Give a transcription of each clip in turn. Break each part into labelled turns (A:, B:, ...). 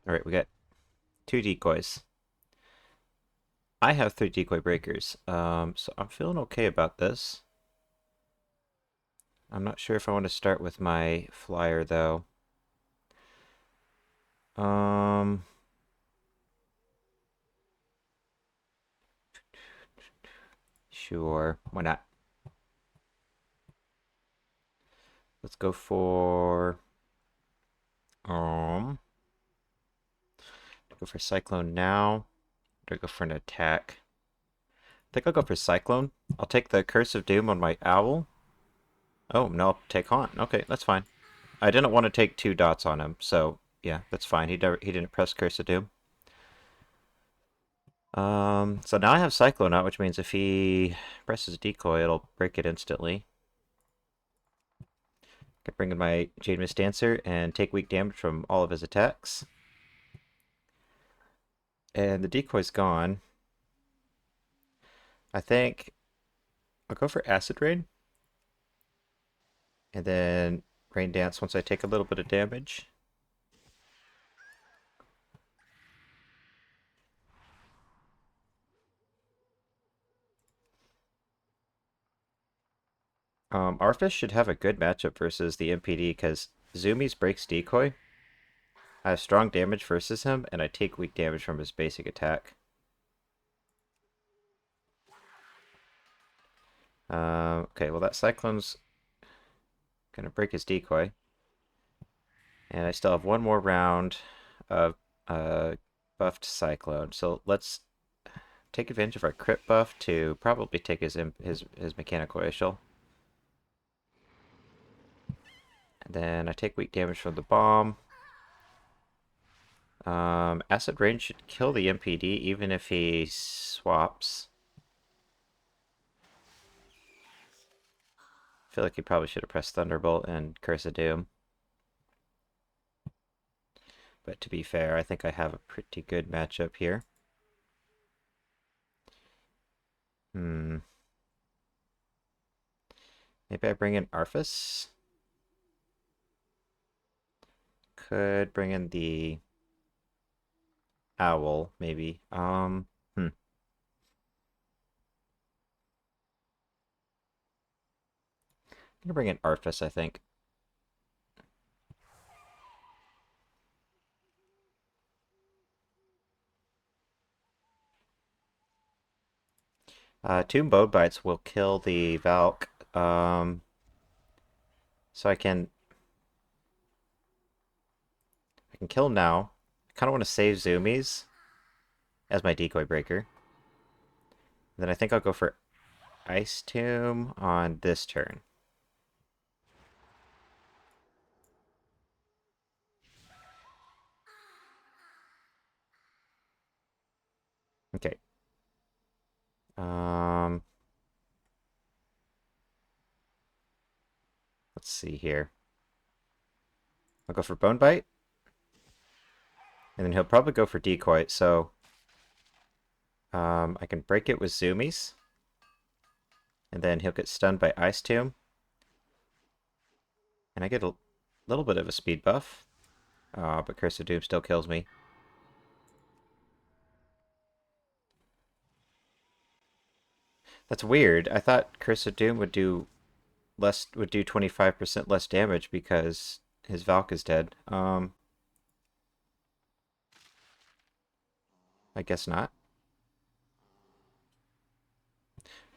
A: Alright, we got 2 decoys. I have 3 decoy breakers, so I'm feeling okay about this. I'm not sure if I want to start with my flyer, though. Um, sure, why not? Let's go for, um, go for Cyclone now. Or go for an attack. I think I'll go for Cyclone. I'll take the Curse of Doom on my Owl. Oh, no, I'll take Haunt. Okay, that's fine. I didn't want to take 2 dots on him, so yeah, that's fine. He didn't press Curse of Doom. So now I have Cyclone out, which means if he presses Decoy, it'll break it instantly. I can bring in my Jade Mist Dancer and take weak damage from all of his attacks. And the Decoy's gone. I think I'll go for Acid Rain. And then Rain Dance once I take a little bit of damage. Arthas should have a good matchup versus the MPD because Zoomies breaks Decoy. I have strong damage versus him, and I take weak damage from his basic attack. Okay, well that Cyclone's gonna break his Decoy. And I still have one more round of buffed Cyclone. So let's take advantage of our crit buff to probably take his mechanical issue. And then I take weak damage from the bomb. Acid Rain should kill the MPD even if he swaps. I feel like he probably should have pressed Thunderbolt and Curse of Doom. But to be fair, I think I have a pretty good matchup here. Maybe I bring in Arthas. Could bring in the Owl, maybe. I'm gonna bring in Arthas, I think. Two Bone Bites will kill the Valk. So I can kill him now. I kind of want to save Zoomies as my decoy breaker. Then I think I'll go for Ice Tomb on this turn. Okay. Let's see here. I'll go for Bone Bite. And then he'll probably go for Decoy, so I can break it with Zoomies. And then he'll get stunned by Ice Tomb. And I get a little bit of a speed buff. But Curse of Doom still kills me. That's weird. I thought Curse of Doom would do 25% less damage because his Valk is dead. I guess not.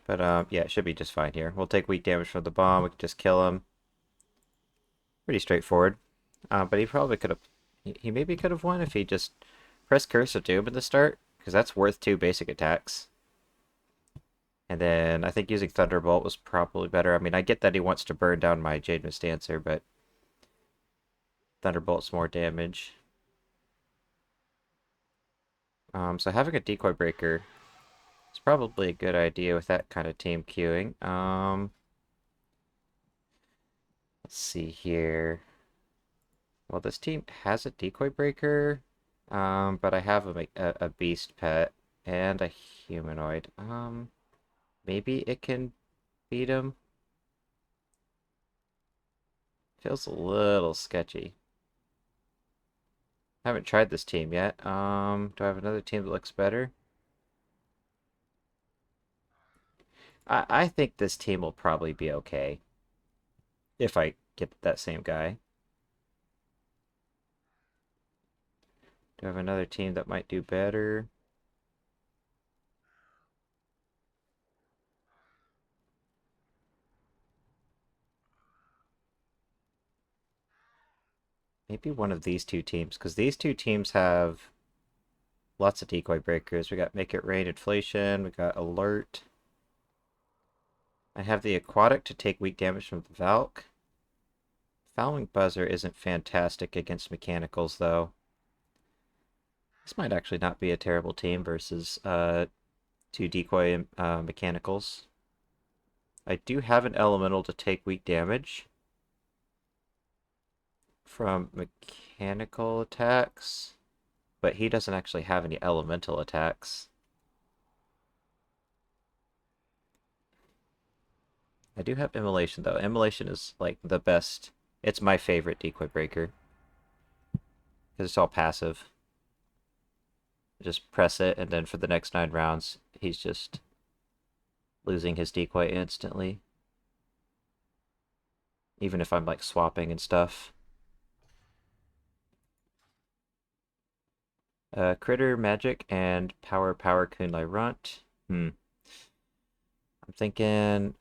A: But yeah, it should be just fine here. We'll take weak damage from the bomb. We can just kill him. Pretty straightforward. But he probably could have. He maybe could have won if he just pressed Curse of Doom at the start, because that's worth 2 basic attacks. And then I think using Thunderbolt was probably better. I mean, I get that he wants to burn down my Jade Mist Dancer, but Thunderbolt's more damage. So having a Decoy Breaker is probably a good idea with that kind of team queuing. Let's see here. Well, this team has a Decoy Breaker, but I have a Beast Pet and a Humanoid. Maybe it can beat him. Feels a little sketchy. Haven't tried this team yet. Do I have another team that looks better? I think this team will probably be okay if I get that same guy. Do I have another team that might do better? Maybe one of these two teams, because these two teams have lots of decoy breakers. We got Make It Rain Inflation, we got Alert. I have the Aquatic to take weak damage from the Valk. Fouling Buzzer isn't fantastic against mechanicals, though. This might actually not be a terrible team versus two decoy mechanicals. I do have an elemental to take weak damage from mechanical attacks, but he doesn't actually have any elemental attacks. I do have Immolation, though. Immolation is, like, the best. It's my favorite decoy breaker. Because it's all passive. Just press it, and then for the next 9 rounds, he's just losing his decoy instantly. Even if I'm, like, swapping and stuff. Critter, Magic, and Power, Kunlai Runt. I'm thinking...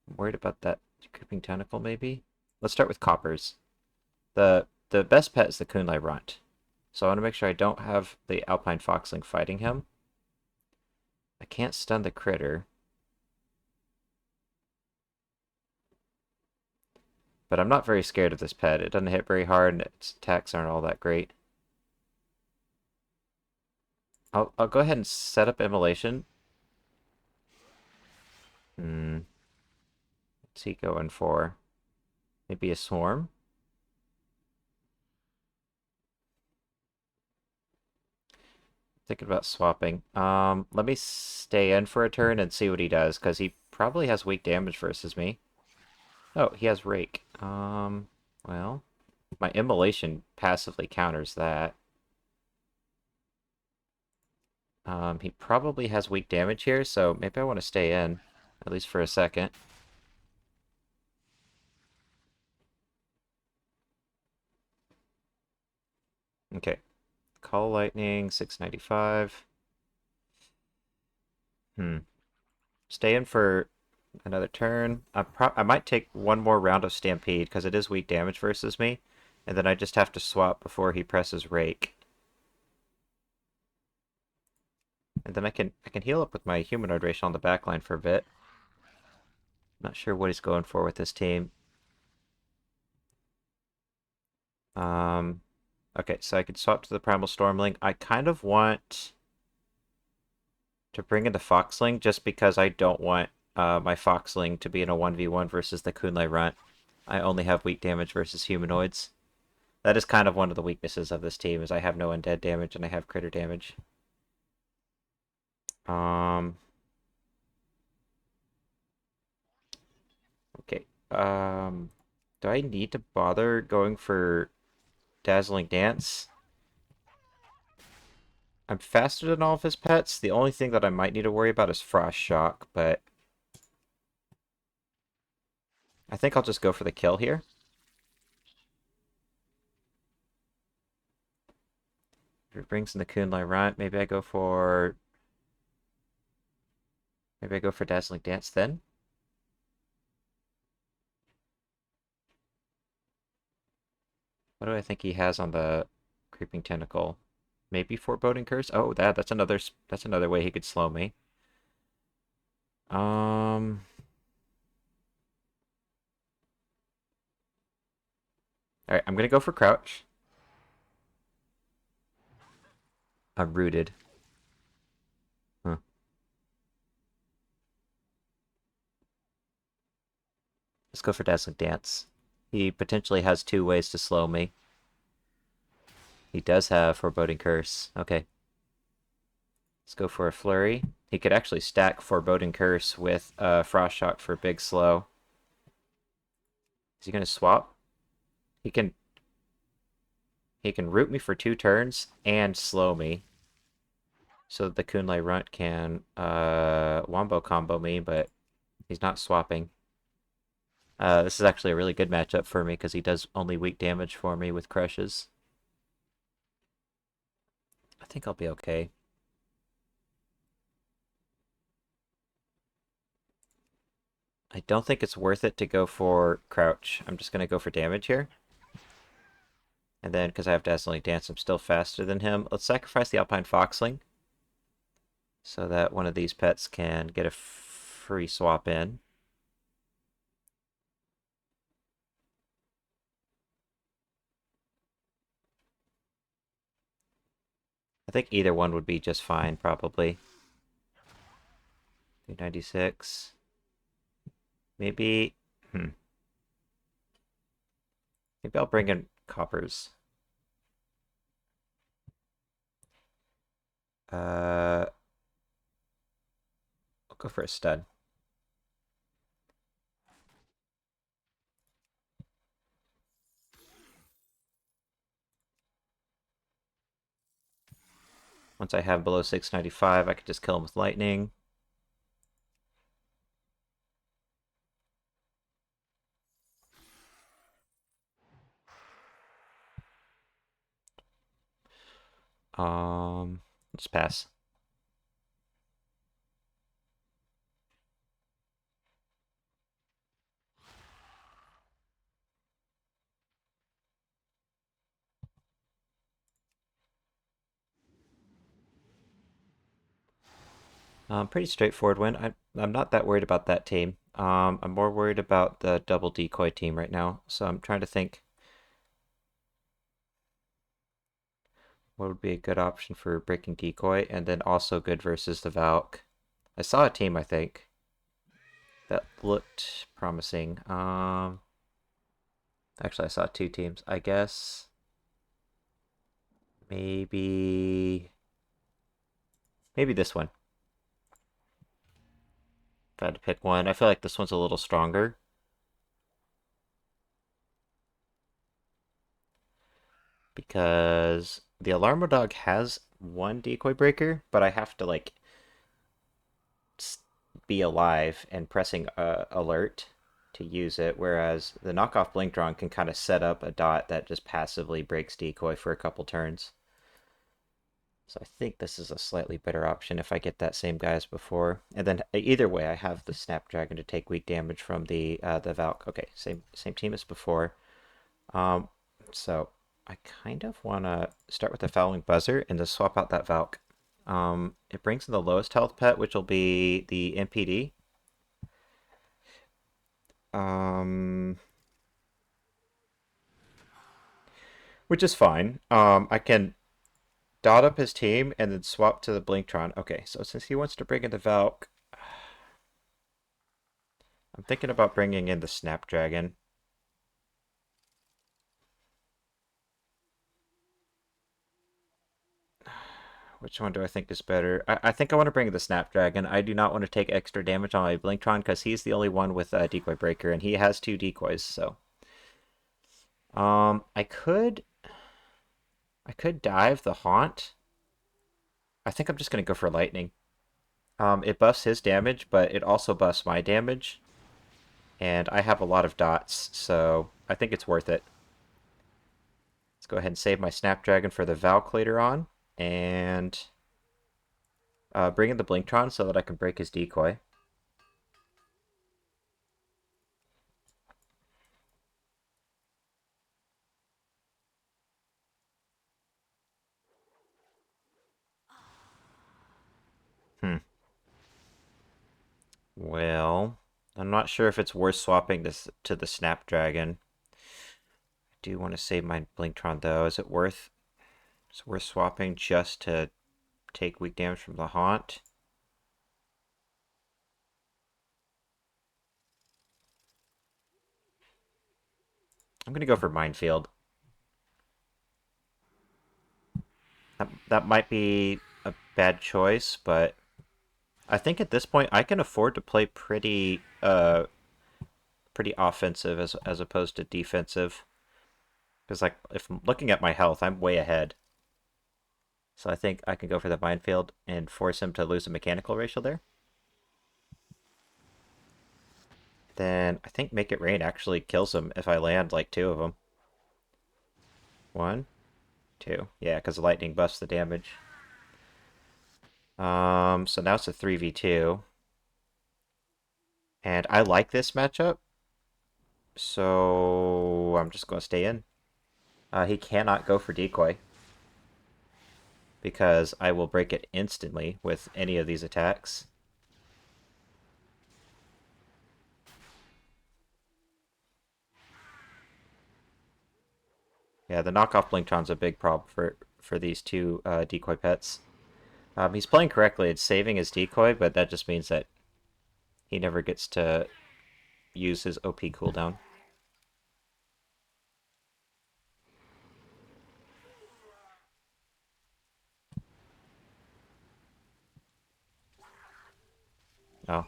A: I'm worried about that Creeping Tentacle, maybe? Let's start with Coppers. The best pet is the Kunlai Runt. So I want to make sure I don't have the Alpine Foxling fighting him. I can't stun the critter. But I'm not very scared of this pet. It doesn't hit very hard, and its attacks aren't all that great. I'll go ahead and set up Immolation. What's he going for? Maybe a Swarm? Thinking about swapping. Let me stay in for a turn and see what he does, because he probably has weak damage versus me. Oh, he has Rake. Well, my Immolation passively counters that. He probably has weak damage here, so maybe I want to stay in, at least for a second. Okay. Call Lightning, 695. Stay in for another turn. I might take one more round of Stampede, because it is weak damage versus me. And then I just have to swap before he presses Rake. And then I can heal up with my Humanoid Racial on the backline for a bit. Not sure what he's going for with this team. Okay, so I could swap to the Primal Stormling. I kind of want to bring in the Foxling just because I don't want my Foxling to be in a 1v1 versus the Kunlai Runt. I only have weak damage versus humanoids. That is kind of one of the weaknesses of this team, is I have no undead damage and I have critter damage. Okay. Do I need to bother going for Dazzling Dance? I'm faster than all of his pets. The only thing that I might need to worry about is Frost Shock, but I think I'll just go for the kill here. If it brings in the Kunlai Runt, maybe I go for Dazzling Dance then. What do I think he has on the Creeping Tentacle? Maybe Foreboding Curse? Oh, that's another way he could slow me. Alright, I'm gonna go for Crouch. I'm rooted. Huh. Let's go for Dazzling Dance. He potentially has 2 ways to slow me. He does have Foreboding Curse. Okay. Let's go for a Flurry. He could actually stack Foreboding Curse with Frost Shock for big slow. Is he going to swap? He can he can root me for 2 turns and slow me. So that the Kunlai Runt can wombo combo me, but he's not swapping. This is actually a really good matchup for me because he does only weak damage for me with crushes. I think I'll be okay. I don't think it's worth it to go for crouch. I'm just going to go for damage here. And then, because I have Dazzling Dance, I'm still faster than him. Let's sacrifice the Alpine Foxling so that one of these pets can get a free swap in. I think either one would be just fine, probably. 396. Maybe... Maybe I'll bring in coppers. I'll go for a stud. Once I have below 695, I can just kill him with lightning. Let's pass. Pretty straightforward win. I'm not that worried about that team. I'm more worried about the double decoy team right now. So I'm trying to think what would be a good option for breaking decoy, and then also good versus the Valk. I saw a team, I think, that looked promising. Actually, I saw 2 teams. I guess maybe this one. If I had to pick one, I feel like this one's a little stronger. Because the Alarmo Dog has 1 decoy breaker, but I have to, like, be alive and pressing alert to use it, whereas the knockoff Blinkdron can kind of set up a dot that just passively breaks decoy for a couple turns. So I think this is a slightly better option if I get that same guy as before. And then either way, I have the Snapdragon to take weak damage from the Valk. Okay, same team as before. So I kind of want to start with the Fouling Buzzer and just swap out that Valk. It brings in the lowest health pet, which will be the MPD. Which is fine. I can dot up his team and then swap to the Blinktron. Okay, so since he wants to bring in the Valk, I'm thinking about bringing in the Snapdragon. Which one do I think is better? I think I want to bring the Snapdragon. I do not want to take extra damage on my Blinktron because he's the only one with a decoy breaker, and he has 2 decoys. So, I could dive the Haunt. I think I'm just gonna go for lightning. It buffs his damage, but it also buffs my damage, and I have a lot of dots, so I think it's worth it. Let's go ahead and save my Snapdragon for the Valk later on, and bring in the Blinktron so that I can break his decoy. Well, I'm not sure if it's worth swapping this to the Snapdragon. I do want to save my Blinktron though. Is it worth? It's worth swapping just to take weak damage from the Haunt. I'm gonna go for Minefield. That might be a bad choice, but I think at this point I can afford to play pretty offensive as opposed to defensive. Because, like, if I'm looking at my health, I'm way ahead. So I think I can go for the minefield and force him to lose a mechanical racial there. Then I think Make It Rain actually kills him if I land, like, 2 of them. 1, 2. Yeah, because the lightning buffs the damage. So now it's a 3v2. And I like this matchup. So I'm just going to stay in. He cannot go for decoy, because I will break it instantly with any of these attacks. Yeah, the knockoff Blinktron's a big problem for these two decoy pets. He's playing correctly. It's saving his decoy, but that just means that he never gets to use his OP cooldown. Oh,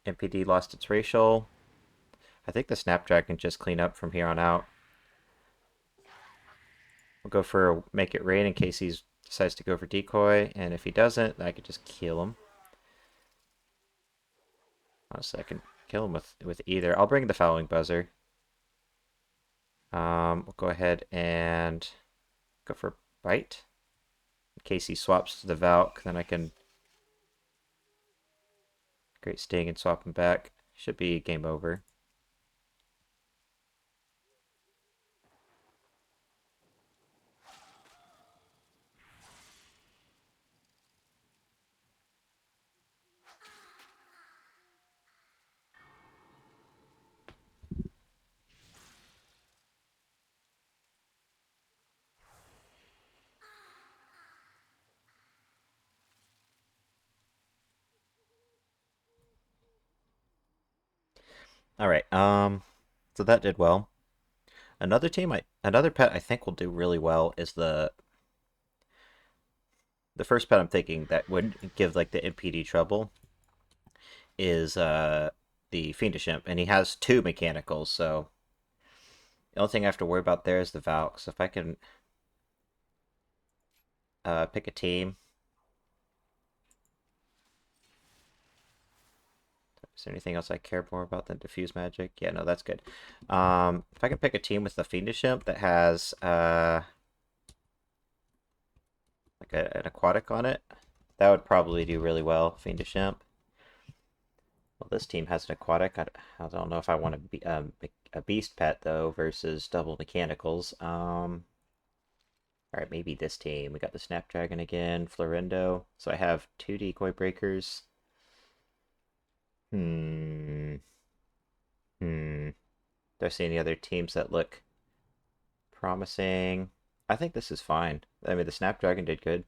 A: MPD lost its racial. I think the Snapdragon just clean up from here on out. We'll go for Make It Rain in case he decides to go for decoy, and if he doesn't, I could just kill him. Honestly, I can kill him with either. I'll bring the Fouling Buzzer. We'll go ahead and go for Bite. In case he swaps to the Valk, then I can Great Sting and swap him back. Should be game over. All right. So that did well. Another pet I think will do really well is the first pet I'm thinking that would give like the MPD trouble is the Fiendish Imp, and he has 2 mechanicals, so the only thing I have to worry about there is the Valk. So if I can pick a team. Is there anything else I care more about than Diffuse Magic? Yeah, no, that's good. If I can pick a team with the Fiendish Imp that has like an aquatic on it, that would probably do really well, Fiendish Imp. Well, this team has an aquatic. I don't know if I want to be a beast pet, though, versus double mechanicals. Alright, maybe this team. We got the Snapdragon again, Florendo. So I have 2 decoy breakers. Hmm. Do I see any other teams that look promising? I think this is fine. I mean, the Snapdragon did good.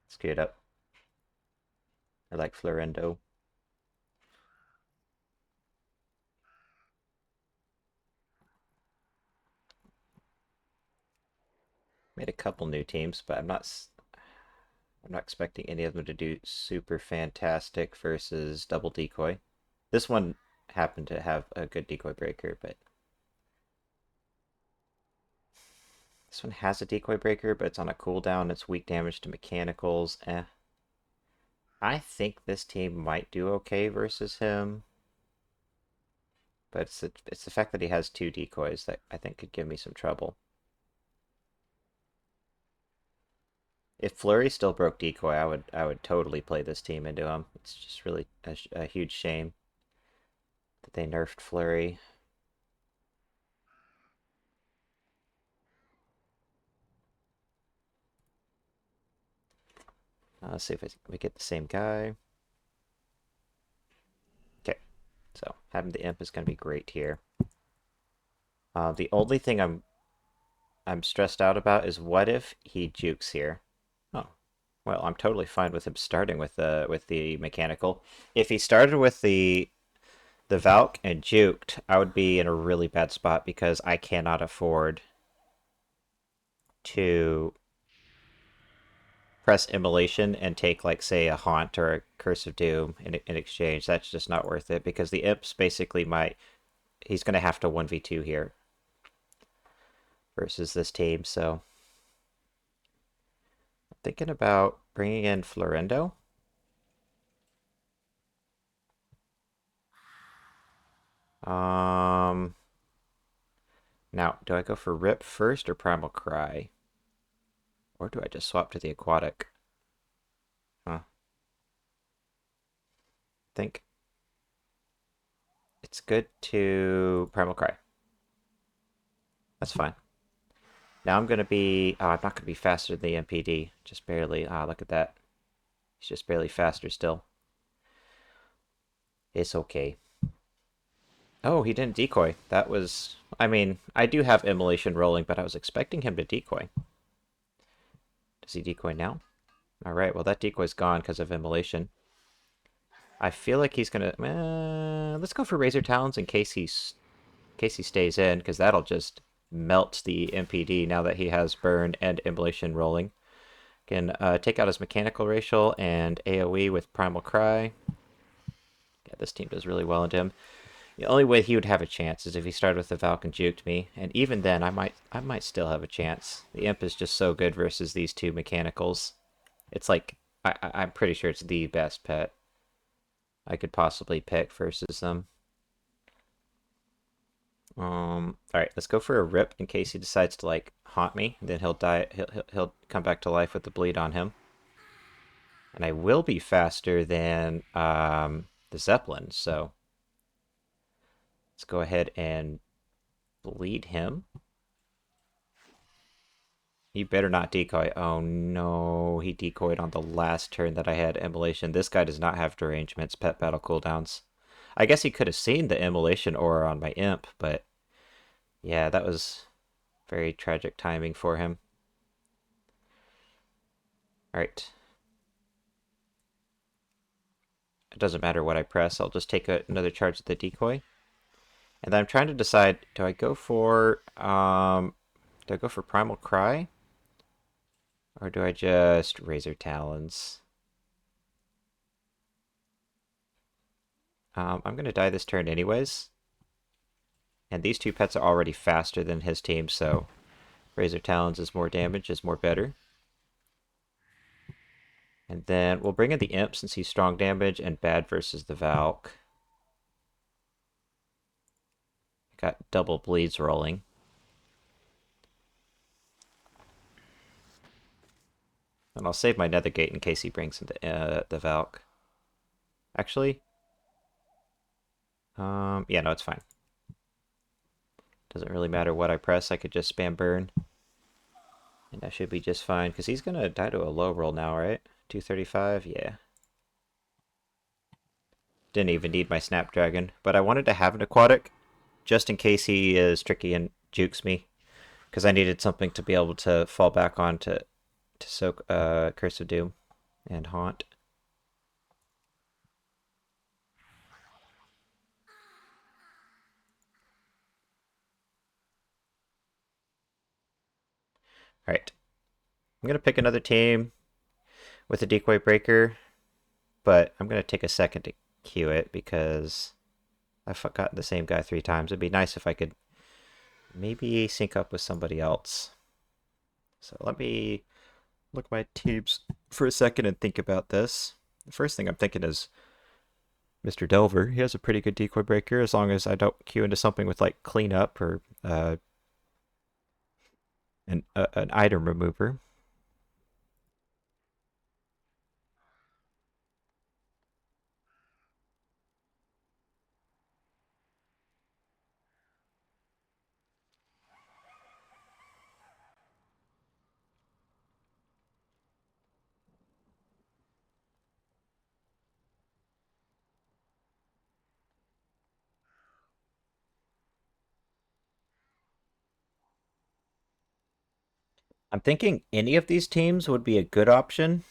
A: Let's get it up. I like Florendo. Made a couple new teams, but I'm not expecting any of them to do super fantastic versus double decoy. This one happened to have a good decoy breaker, but this one has a decoy breaker, but it's on a cooldown. It's weak damage to mechanicals. I think this team might do okay versus him, but it's the fact that he has 2 decoys that I think could give me some trouble. If Flurry still broke decoy, I would totally play this team into him. It's just really a huge shame that they nerfed Flurry. Let's see if we get the same guy. Okay, so having the imp is going to be great here. The only thing I'm stressed out about is what if he jukes here? Oh, well, I'm totally fine with him starting with the mechanical. If he started with the Valk and juked, I would be in a really bad spot because I cannot afford to press Immolation and take, like, say, a Haunt or a Curse of Doom in exchange. That's just not worth it, because the Imps basically might... He's going to have to 1v2 here versus this team, so... I'm thinking about bringing in Florendo. Now, do I go for Rip first or Primal Cry? Or do I just swap to the Aquatic? Huh. I think it's good to Primal Cry. That's fine. Now I'm going to be... Oh, I'm not going to be faster than the MPD. Just barely. Ah, look at that. He's just barely faster still. It's okay. Oh, he didn't decoy. That was... I mean, I do have Immolation rolling, but I was expecting him to decoy. Does he decoy now? Alright, well that decoy's gone because of Immolation. I feel like he's gonna... let's go for Razor Talons in case he stays in, because that'll just melt the MPD now that he has Burn and Immolation rolling. Can take out his Mechanical Racial and AoE with Primal Cry. Yeah, this team does really well into him. The only way he would have a chance is if he started with the Valk and juked me, and even then I might still have a chance. The Imp is just so good versus these two Mechanicals. It's like, I'm pretty sure it's the best pet I could possibly pick versus them. Alright, let's go for a Rip in case he decides to, like, haunt me. Then he'll die. He'll come back to life with the bleed on him. And I will be faster than the Zeppelin, so let's go ahead and bleed him. He better not decoy. Oh no, he decoyed on the last turn that I had Immolation. This guy does not have Derangement's Pet Battle cooldowns. I guess he could have seen the Immolation aura on my Imp, but yeah, that was very tragic timing for him. Alright. It doesn't matter what I press, I'll just take another charge at the decoy. And then I'm trying to decide, do I go for Primal Cry? Or do I just Razor Talons? I'm going to die this turn anyways. And these two pets are already faster than his team, so Razor Talons is more damage, is more better. And then we'll bring in the Imp since he's strong damage and bad versus the Valk. Got double bleeds rolling. And I'll save my Nethergate in case he brings in the Valk. Actually, yeah, no, it's fine. Doesn't really matter what I press, I could just spam burn. And that should be just fine, because he's going to die to a low roll now, right? 235, yeah. Didn't even need my Snapdragon, but I wanted to have an Aquatic, just in case he is tricky and jukes me, because I needed something to be able to fall back on to soak Curse of Doom and Haunt. Alright. I'm going to pick another team with a Decoy Breaker, but I'm going to take a second to queue it because I've gotten the same guy 3 times. It'd be nice if I could maybe sync up with somebody else. So let me look at my teams for a second and think about this. The first thing I'm thinking is Mr. Delver. He has a pretty good Decoy Breaker as long as I don't queue into something with like Cleanup or an item remover. I'm thinking any of these teams would be a good option.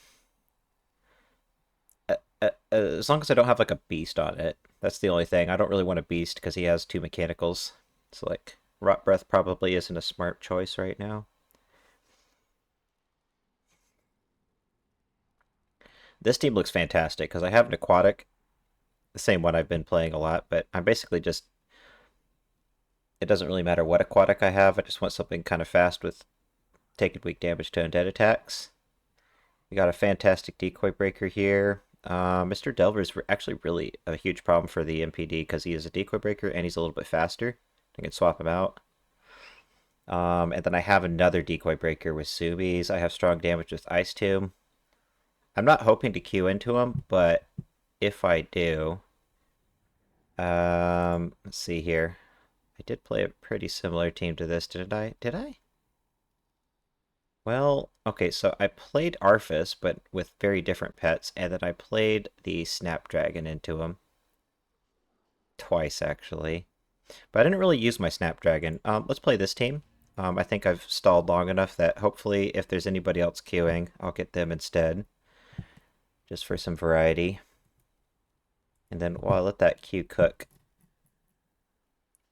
A: As long as I don't have like a beast on it. That's the only thing. I don't really want a beast because he has 2 mechanicals. So like Rot Breath probably isn't a smart choice right now. This team looks fantastic because I have an aquatic, the same one I've been playing a lot, but I'm basically just, it doesn't really matter what aquatic I have, I just want something kind of fast with taking weak damage to undead attacks. We got a fantastic decoy breaker here. Mr. Delver is actually really a huge problem for the MPD because he is a decoy breaker and he's a little bit faster. I can swap him out. And then I have another decoy breaker with Zoomies. I have strong damage with Ice Tomb. I'm not hoping to queue into him, but if I do, let's see here. I did play a pretty similar team to this, didn't I? Did I? Well, okay, so I played Arphis, but with very different pets, and then I played the Snapdragon into him. Twice, actually. But I didn't really use my Snapdragon. Let's play this team. I think I've stalled long enough that hopefully if there's anybody else queuing, I'll get them instead. Just for some variety. And then while I let that queue cook,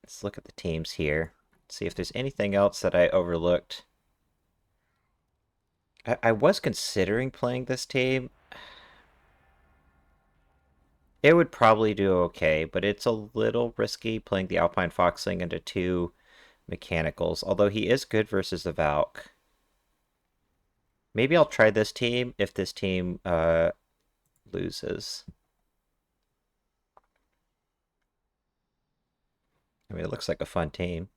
A: let's look at the teams here. See if there's anything else that I overlooked. I was considering playing this team. It would probably do okay, but it's a little risky playing the Alpine Foxling into two mechanicals, although he is good versus the Valk. Maybe I'll try this team if this team loses. I mean, it looks like a fun team.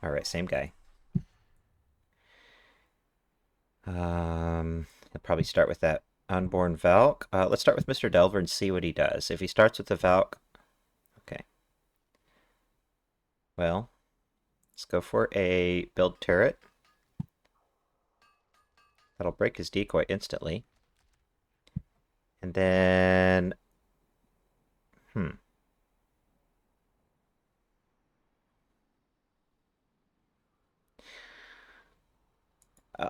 A: Alright, same guy. He'll probably start with that unborn Valk. Let's start with Mr. Delver and see what he does. If he starts with the Valk... Okay. Well, let's go for a build turret. That'll break his decoy instantly. And then...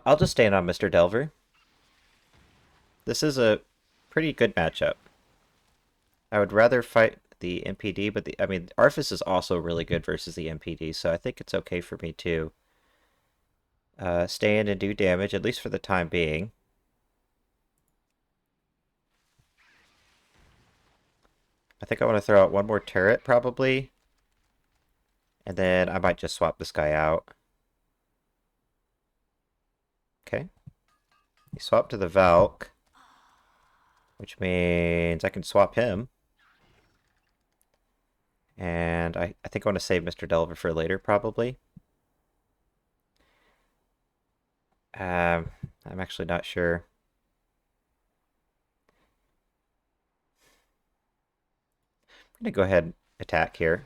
A: I'll just stand on Mr. Delver. This is a pretty good matchup. I would rather fight the MPD, but I mean, Arphis is also really good versus the MPD, so I think it's okay for me to stay in and do damage, at least for the time being. I think I want to throw out one more turret, probably. And then I might just swap this guy out. Okay. He swapped to the Valk, which means I can swap him. And I think I want to save Mr. Delver for later, probably. I'm actually not sure. I'm going to go ahead and attack here.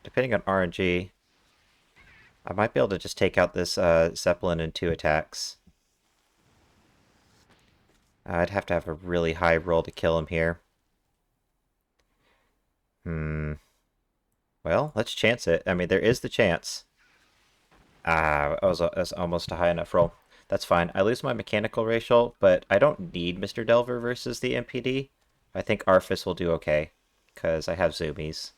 A: Depending on RNG, I might be able to just take out this Zeppelin in 2 attacks. I'd have to have a really high roll to kill him here. Well, let's chance it. I mean, there is the chance. That was almost a high enough roll. That's fine. I lose my mechanical racial, but I don't need Mr. Delver versus the MPD. I think Arphis will do okay, because I have Zoomies.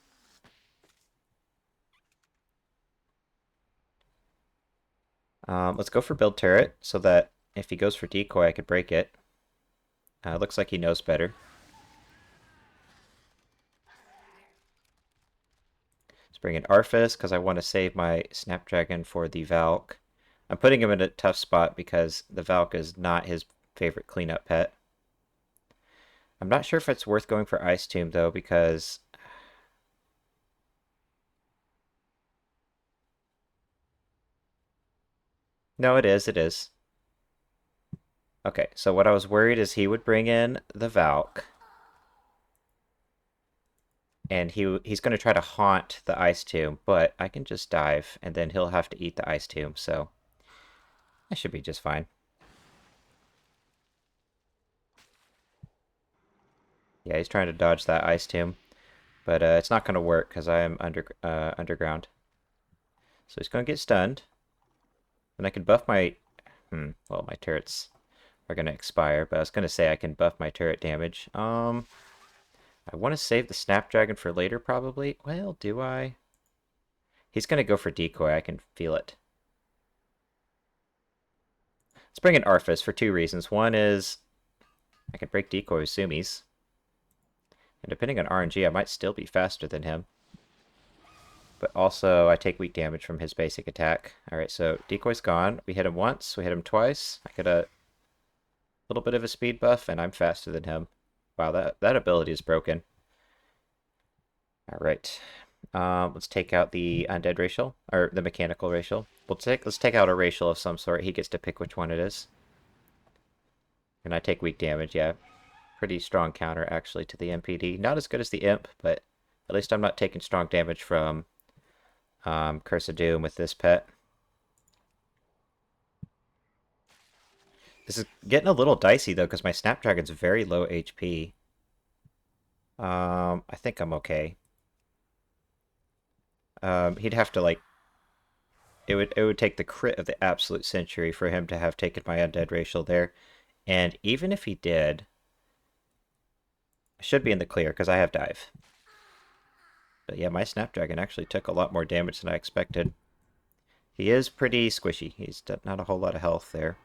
A: Let's go for build turret, so that if he goes for decoy, I could break it. Looks like he knows better. Let's bring in Arphis, because I want to save my Snapdragon for the Valk. I'm putting him in a tough spot because the Valk is not his favorite cleanup pet. I'm not sure if it's worth going for Ice Tomb, though, because... No, it is, it is. Okay, so what I was worried is he would bring in the Valk. And he's going to try to haunt the Ice Tomb, but I can just dive, and then he'll have to eat the Ice Tomb, so... I should be just fine. Yeah, he's trying to dodge that Ice Tomb. But it's not going to work because I am underground. So he's going to get stunned. And I can buff my... well, my turrets are going to expire. But I was going to say I can buff my turret damage. I want to save the Snapdragon for later, probably. Well, do I? He's going to go for decoy. I can feel it. Let's bring in Arthas for two reasons. One is I can break decoy with Zoomies. And depending on RNG, I might still be faster than him. But also, I take weak damage from his basic attack. Alright, so decoy's gone. We hit him once, we hit him twice. I get a little bit of a speed buff, and I'm faster than him. Wow, that ability is broken. Alright. Let's take out the undead racial, or the mechanical racial. Let's take out a racial of some sort. He gets to pick which one it is. And I take weak damage, yeah. Pretty strong counter, actually, to the MPD. Not as good as the Imp, but at least I'm not taking strong damage from Curse of Doom with this pet. This is getting a little dicey, though, because my Snapdragon's very low HP. I think I'm okay. He'd have to, like... It would take the crit of the Absolute Century for him to have taken my Undead Racial there. And even if he did... I should be in the clear, because I have Dive. But yeah, my Snapdragon actually took a lot more damage than I expected. He is pretty squishy. He's not a whole lot of health there.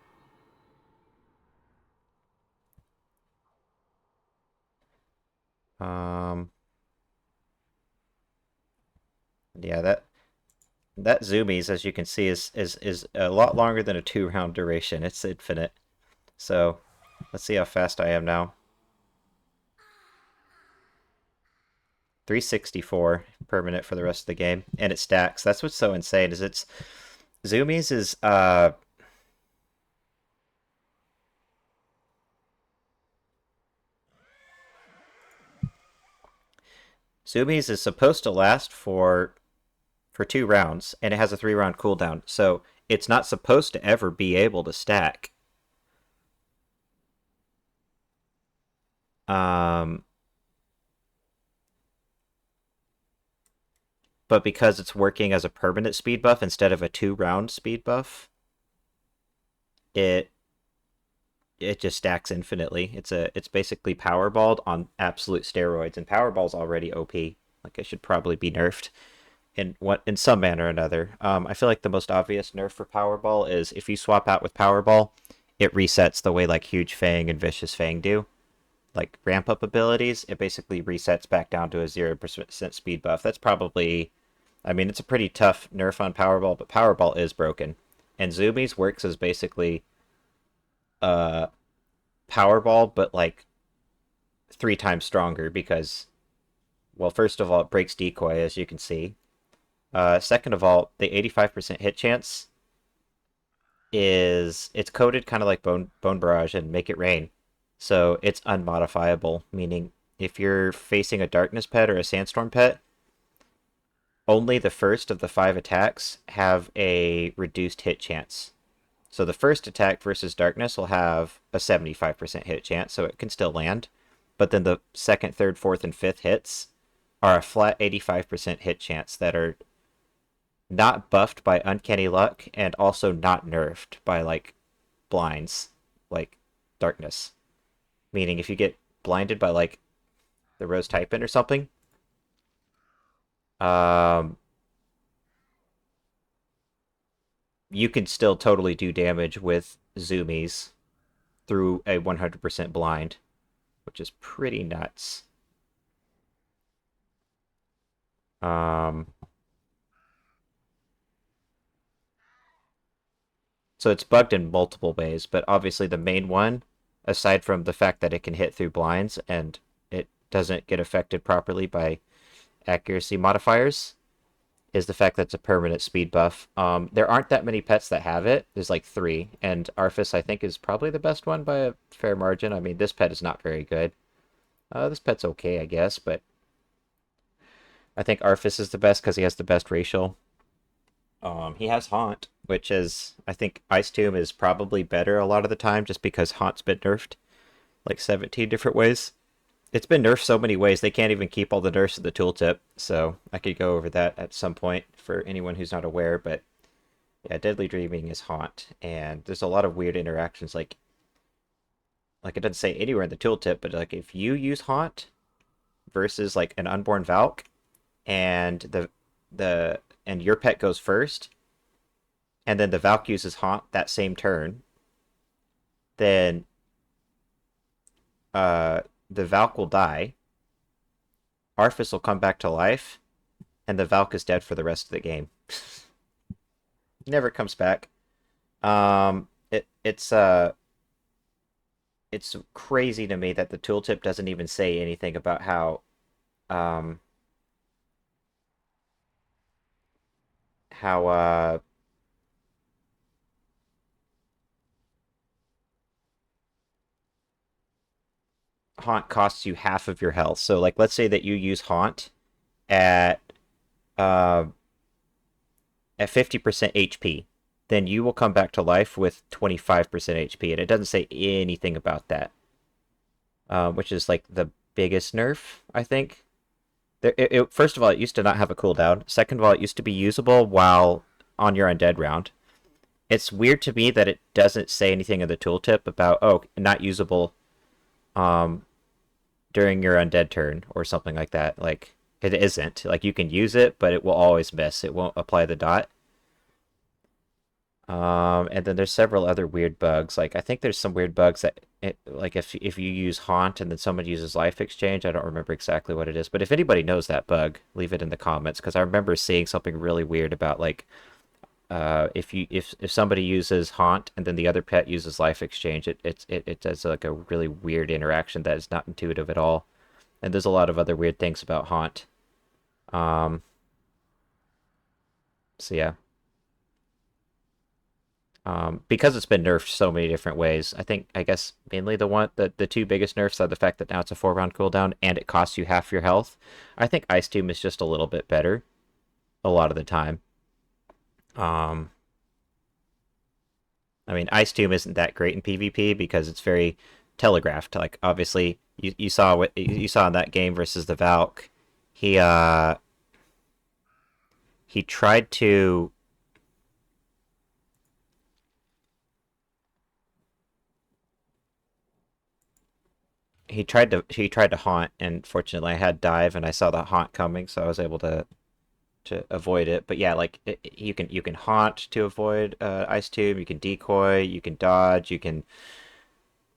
A: Yeah, that Zoomies, as you can see, is a lot longer than a 2-round duration. It's infinite. So, let's see how fast I am now. 364 permanent for the rest of the game, and it stacks. That's what's so insane, is it's... Zoomies is, Zoomies is supposed to last for 2 rounds, and it has a 3-round cooldown, so it's not supposed to ever be able to stack. But because it's working as a permanent speed buff instead of a 2-round speed buff, it just stacks infinitely. It's basically Powerballed on absolute steroids, and Powerball's already OP. Like, it should probably be nerfed in some manner or another. I feel like the most obvious nerf for Powerball is if you swap out with Powerball, it resets the way like Huge Fang and Vicious Fang do. Like ramp up abilities, it basically resets back down to a 0% speed buff. That's probably, I mean, it's a pretty tough nerf on Powerball, but Powerball is broken. And Zoomies works as basically Powerball, but like 3 times stronger because, well, first of all, it breaks decoy, as you can see. Second of all, the 85% hit chance it's coded kind of like Bone Barrage and Make It Rain. So it's unmodifiable, meaning if you're facing a Darkness pet or a Sandstorm pet, only the first of the 5 attacks have a reduced hit chance. So the first attack versus Darkness will have a 75% hit chance, so it can still land. But then the second, third, fourth, and fifth hits are a flat 85% hit chance that are not buffed by Uncanny Luck and also not nerfed by, like, blinds, like Darkness. Meaning if you get blinded by, like, the Rose Typin or something, you can still totally do damage with Zoomies through a 100% blind, which is pretty nuts. So it's bugged in multiple ways, but obviously the main one, aside from the fact that it can hit through blinds and it doesn't get affected properly by accuracy modifiers, is the fact that it's a permanent speed buff. There aren't that many pets that have it. There's like 3, and Arthas, I think, is probably the best one by a fair margin. I mean, this pet is not very good. This pet's okay, I guess, but I think Arthas is the best because he has the best racial. He has Haunt, which is, I think Ice Tomb is probably better a lot of the time just because Haunt's been nerfed like 17 different ways. It's been nerfed so many ways, they can't even keep all the nerfs in the tooltip, so I could go over that at some point for anyone who's not aware, but yeah, Deadly Dreaming is Haunt, and there's a lot of weird interactions, like it doesn't say anywhere in the tooltip, but like if you use Haunt versus like an Unborn Valk, and and your pet goes first, and then the Valk uses Haunt that same turn, then the Valk will die, Arthas will come back to life, and the Valk is dead for the rest of the game. Never comes back. It's crazy to me that the tooltip doesn't even say anything about um how haunt costs you half of your health. So like let's say that you use haunt at uh at 50% HP, then you will come back to life with 25% HP, and it doesn't say anything about that, which is like the biggest nerf, I think. First of all, it used to not have a cooldown. Second of all, it used to be usable while on your undead round. It's weird to me that it doesn't say anything in the tooltip about, oh, not usable um, during your undead turn or something like that. Like, it isn't. Like, you can use it, but it will always miss. It won't apply the dot. And then there's several other weird bugs. Like I think there's some weird bugs that like if you use haunt and then someone uses life exchange, I don't remember exactly what it is. But if anybody knows that bug, leave it in the comments because I remember seeing something really weird about like if somebody uses haunt and then the other pet uses life exchange, it does like a really weird interaction that is not intuitive at all. And there's a lot of other weird things about haunt. Um, so yeah. Because it's been nerfed so many different ways. I guess mainly the two biggest nerfs are the fact that now it's a 4 round cooldown and it costs you half your health. I think Ice Tomb is just a little bit better a lot of the time. Um, I mean, Ice Tomb isn't that great in PvP because it's very telegraphed. Like obviously, you saw what you saw in that game versus the Valk. He uh he tried to he tried to haunt, and fortunately I had dive and I saw the haunt coming, so I was able to avoid it. But yeah, like you can haunt to avoid Ice Tomb. You can decoy. You can dodge. You can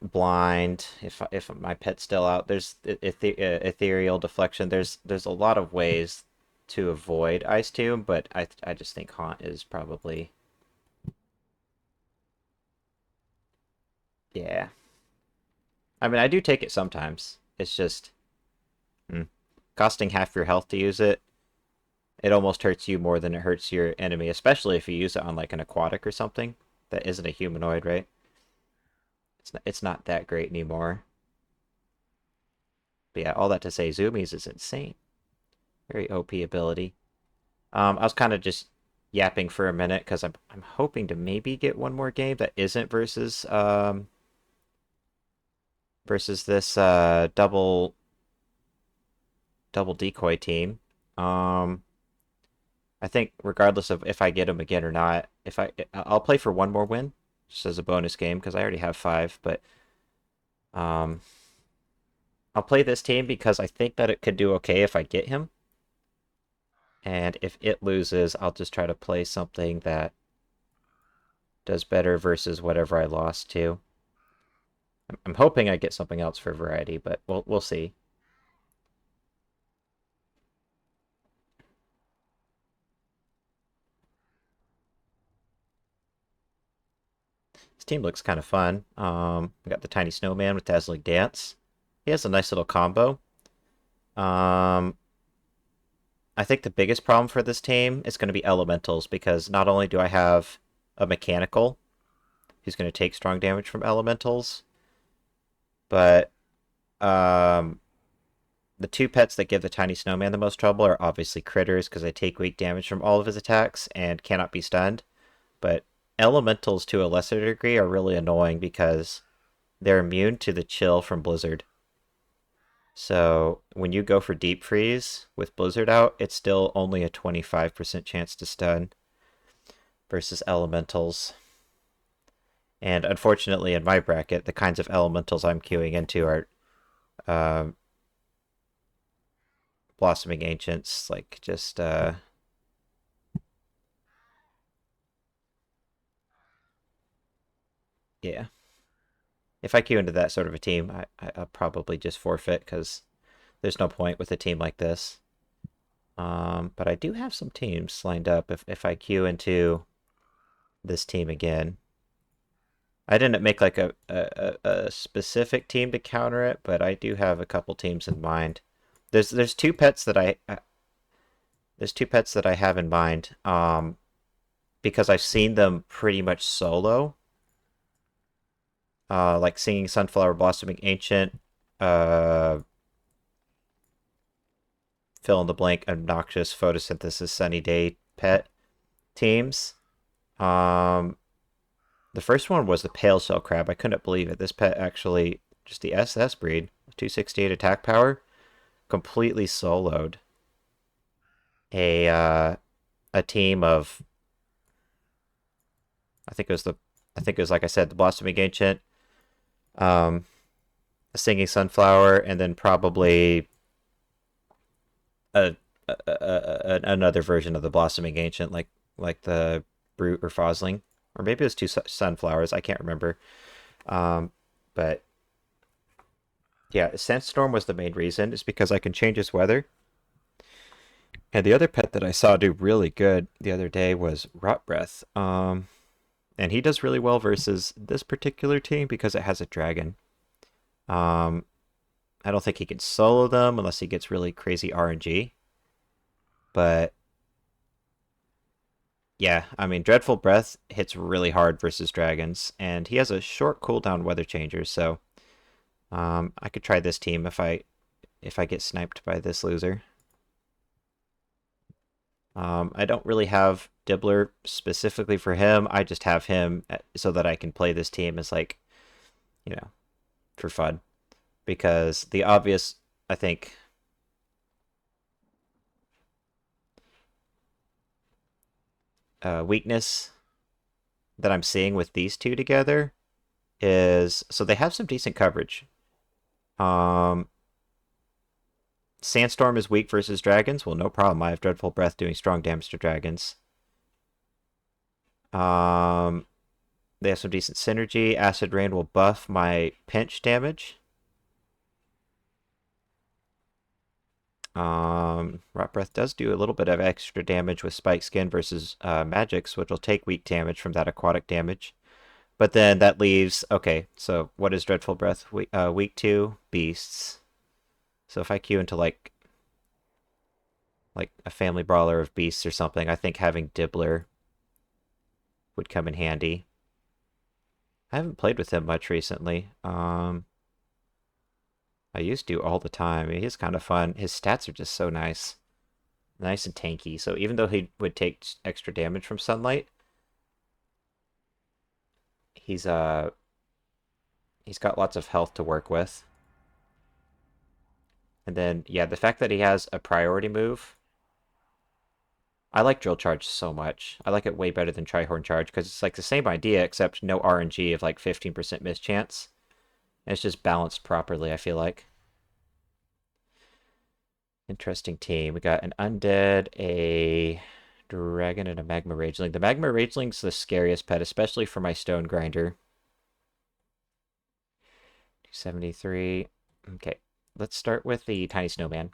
A: blind. If my pet's still out, there's ethereal deflection. There's a lot of ways to avoid Ice Tomb, but I just think haunt is probably yeah. I mean, I do take it sometimes. It's just mm, costing half your health to use it. It almost hurts you more than it hurts your enemy, especially if you use it on like an aquatic or something that isn't a humanoid, right? It's not that great anymore. But yeah, all that to say, Zoomies is insane. Very OP ability. I was kind of just yapping for a minute because I'm hoping to maybe get one more game that isn't versus this double decoy team. Um, I think regardless of if I get them again or not, if I'll play for one more win just as a bonus game because I already have five, but um, I'll play this team because I think that it could do okay if I get him. And if it loses, I'll just try to play something that does better versus whatever I lost to. I'm hoping I get something else for variety, but we'll see. This team looks kind of fun. We got the tiny snowman with dazzling dance. He has a nice little combo. Um, I think the biggest problem for this team is going to be elementals because not only do I have a mechanical who's going to take strong damage from elementals, but um, the two pets that give the tiny snowman the most trouble are obviously critters because they take weak damage from all of his attacks and cannot be stunned. But elementals to a lesser degree are really annoying because they're immune to the chill from Blizzard. So when you go for deep freeze with Blizzard out, it's still only a 25% chance to stun versus elementals. And unfortunately, in my bracket, the kinds of elementals I'm queuing into are um, blossoming ancients, like just yeah. If I queue into that sort of a team, I'll probably just forfeit because there's no point with a team like this. But I do have some teams lined up if I queue into this team again. I didn't make like a specific team to counter it, but I do have a couple teams in mind. There's two pets that there's two pets that I have in mind. Because I've seen them pretty much solo. Like Singing Sunflower, Blossoming Ancient, fill in the blank, Obnoxious, Photosynthesis, Sunny Day pet teams. The first one was the Pale Shell Crab. I couldn't believe it. This pet actually, just the SS breed, 268 attack power, completely soloed a team of, I think it was like I said, the Blossoming Ancient, a Singing Sunflower, and then probably another version of the Blossoming Ancient, like the Brute or Fosling, or maybe it was two sunflowers. I can't remember. But yeah, Sandstorm was the main reason. Is because I can change his weather. And the other pet that I saw do really good the other day was Rot Breath. And he does really well versus this particular team because it has a dragon. Um, I don't think he can solo them unless he gets really crazy RNG. But yeah, I mean, Dreadful Breath hits really hard versus dragons, and he has a short cooldown weather changer, so I could try this team if I get sniped by this loser. I don't really have Dibbler specifically for him. I just have him so that I can play this team as like, you know, for fun. Because the obvious, I think, weakness that I'm seeing with these two together is so they have some decent coverage. Um, Sandstorm is weak versus dragons. Well, no problem. I have Dreadful Breath doing strong damage to dragons. Um, they have some decent synergy. Acid Rain will buff my pinch damage. Rot Breath does do a little bit of extra damage with Spike Skin versus Magics, which will take weak damage from that aquatic damage. But then that leaves, okay, so what is Dreadful Breath weak to? Beasts. So if I queue into like a family brawler of beasts or something, I think having Dibbler would come in handy. I haven't played with him much recently. I used to all the time. He's kind of fun. His stats are just so nice. Nice and tanky. So even though he would take extra damage from sunlight, he's he's got lots of health to work with. And then yeah, the fact that he has a priority move. I like Drill Charge so much. I like it way better than Trihorn Charge because it's like the same idea except no RNG of like 15% mischance. And it's just balanced properly, I feel like. Interesting team. We got an Undead, a Dragon, and a Magma Rageling. The Magma Rageling's the scariest pet, especially for my Stone Grinder. 273. Okay, let's start with the Tiny Snowman.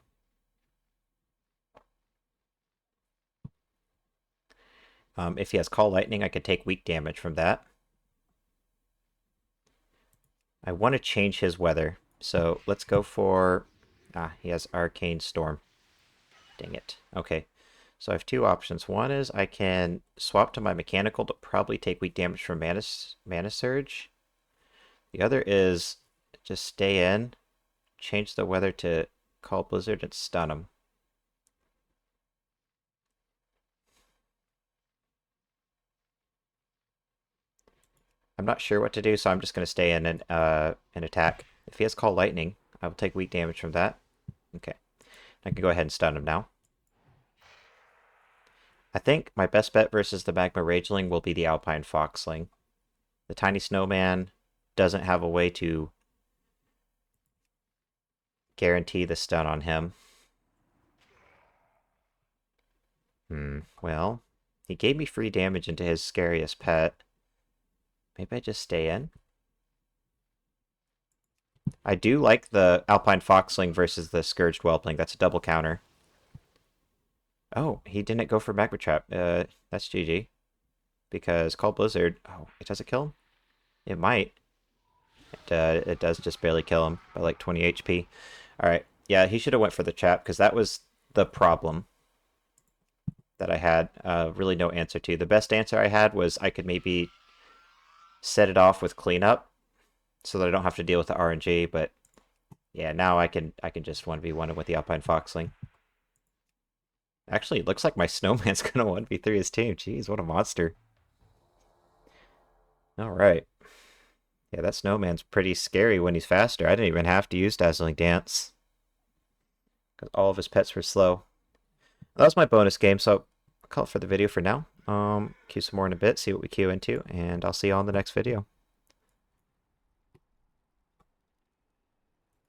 A: If he has Call Lightning, I could take weak damage from that. I want to change his weather, so let's go for... he has Arcane Storm. Dang it. Okay, so I have two options. One is I can swap to my Mechanical to probably take weak damage from Mana Surge. The other is just stay in, change the weather to Call Blizzard, and stun him. I'm not sure what to do, so I'm just going to stay in and attack. If he has Call Lightning, I will take weak damage from that. Okay. I can go ahead and stun him now. I think my best bet versus the Magma Rageling will be the Alpine Foxling. The Tiny Snowman doesn't have a way to guarantee the stun on him. Well, he gave me free damage into his scariest pet. Maybe I just stay in? I do like the Alpine Foxling versus the Scourged Whelpling. That's a double counter. Oh, he didn't go for Magma Trap. That's GG. Because Cold Blizzard... Oh, it doesn't kill him? It might. It does just barely kill him by like 20 HP. Alright, yeah, he should have went for the trap, because that was the problem that I had really no answer to. The best answer I had was I could maybe set it off with cleanup, so that I don't have to deal with the RNG, but yeah, now I can just 1v1 with the Alpine Foxling. Actually, it looks like my Snowman's gonna 1v3 his team. Jeez, what a monster. Alright. Yeah, that Snowman's pretty scary when he's faster. I didn't even have to use Dazzling Dance, because all of his pets were slow. That was my bonus game, so I'll call it for the video for now. Queue some more in a bit, see what we queue into, and I'll see you on the next video.